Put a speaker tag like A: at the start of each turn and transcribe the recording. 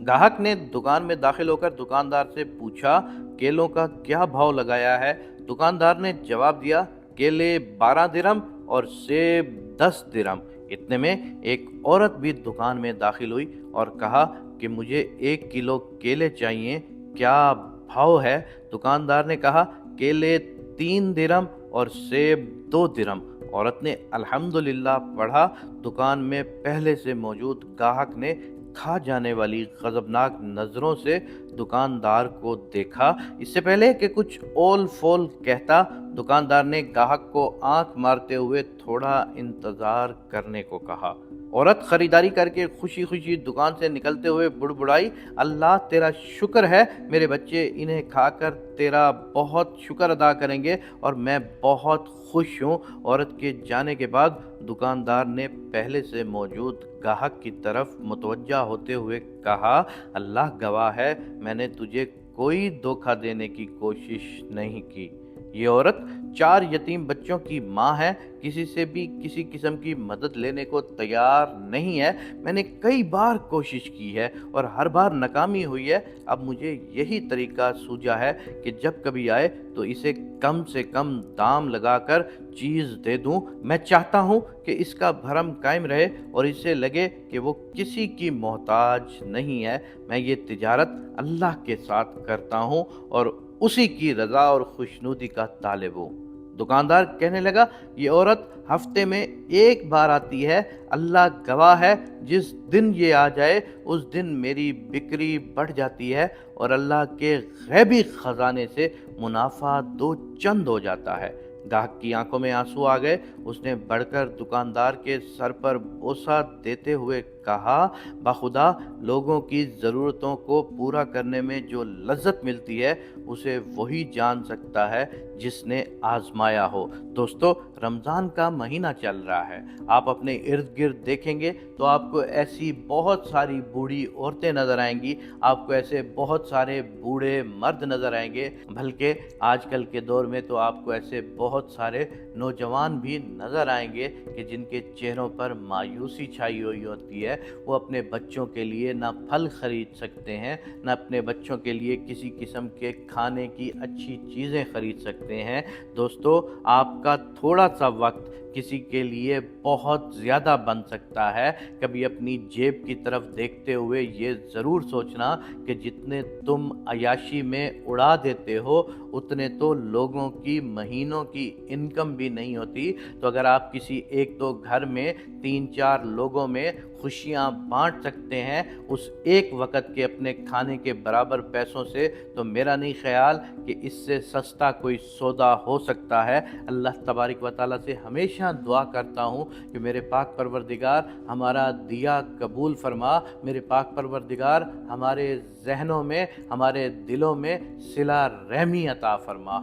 A: ग्राहक ने दुकान में दाखिल होकर दुकानदार से पूछा, केलों का क्या भाव लगाया है? दुकानदार ने जवाब दिया, केले 12 दिरहम और सेब 10 दिरहम। इतने में एक औरत भी दुकान में दाखिल हुई और कहा कि मुझे 1 किलो केले चाहिए, क्या भाव है? दुकानदार ने कहा, केले 3 दिरहम और सेब 2 दिरहम। औरत ने अल्हम्दुलिल्लाह पढ़ा। दुकान में पहले से मौजूद ग्राहक ने खा जाने वाली गजबनाक नजरों से दुकानदार को देखा। इससे पहले कि कुछ ओल फोल कहता, दुकानदार ने ग्राहक को आंख मारते हुए थोड़ा इंतजार करने को कहा। औरत खरीदारी करके खुशी खुशी दुकान से निकलते हुए बुड़बुड़ाई, अल्लाह तेरा शुक्र है, मेरे बच्चे इन्हें खाकर तेरा बहुत शुक्र अदा करेंगे और मैं बहुत खुश हूँ। औरत के जाने के बाद दुकानदार ने पहले से मौजूद ग्राहक की तरफ मुतवज्जा होते हुए कहा, अल्लाह गवाह है, मैंने तुझे कोई धोखा देने की कोशिश नहीं की। ये औरत 4 यतीम बच्चों की माँ है, किसी से भी किसी किस्म की मदद लेने को तैयार नहीं है। मैंने कई बार कोशिश की है और हर बार नाकामी हुई है। अब मुझे यही तरीका सूझा है कि जब कभी आए तो इसे कम से कम दाम लगाकर चीज़ दे दूं। मैं चाहता हूं कि इसका भरम कायम रहे और इसे लगे कि वो किसी की मोहताज नहीं है। मैं ये तिजारत अल्लाह के साथ करता हूं और उसी की रज़ा और खुशनुदी का तालिब हूँ। दुकानदार कहने लगा, ये औरत हफ्ते में एक बार आती है, अल्लाह गवाह है, जिस दिन ये आ जाए उस दिन मेरी बिक्री बढ़ जाती है और अल्लाह के गैबी खजाने से मुनाफा दो चंद हो जाता है। ग्राहक की आंखों में आंसू आ गए। उसने बढ़कर दुकानदार के सर पर बोसा देते हुए कहा, बाखुदा लोगों की ज़रूरतों को पूरा करने में जो लज्जत मिलती है उसे वही जान सकता है जिसने आजमाया हो। दोस्तों, रमज़ान का महीना चल रहा है। आप अपने इर्द गिर्द देखेंगे तो आपको ऐसी बहुत सारी बूढ़ी औरतें नज़र आएंगी, आपको ऐसे बहुत सारे बूढ़े मर्द नज़र आएंगे, बल्कि आजकल के दौर में तो आपको ऐसे बहुत सारे नौजवान भी नज़र आएंगे कि जिनके चेहरों पर मायूसी छाई हुई होती है। वो अपने बच्चों के लिए ना फल खरीद सकते हैं, ना अपने बच्चों के लिए किसी किस्म के खाने की अच्छी चीज़ें खरीद सकते हैं। दोस्तों, आपका थोड़ा सा वक्त किसी के लिए बहुत ज़्यादा बन सकता है। कभी अपनी जेब की तरफ देखते हुए ये ज़रूर सोचना कि जितने तुम अयाशी में उड़ा देते हो उतने तो लोगों की महीनों की इनकम भी नहीं होती। तो अगर आप किसी एक दो घर में 3-4 लोगों में खुशियाँ बांट सकते हैं उस एक वक़्त के अपने खाने के बराबर पैसों से, तो मेरा नहीं ख्याल कि इससे सस्ता कोई सौदा हो सकता है। अल्लाह तबारक व तआला से हमेशा दुआ करता हूँ कि मेरे पाक परवरदिगार हमारा दिया कबूल फरमा, मेरे पाक परवरदिगार हमारे जहनों में, हमारे दिलों में सिला रहमी अता फरमा।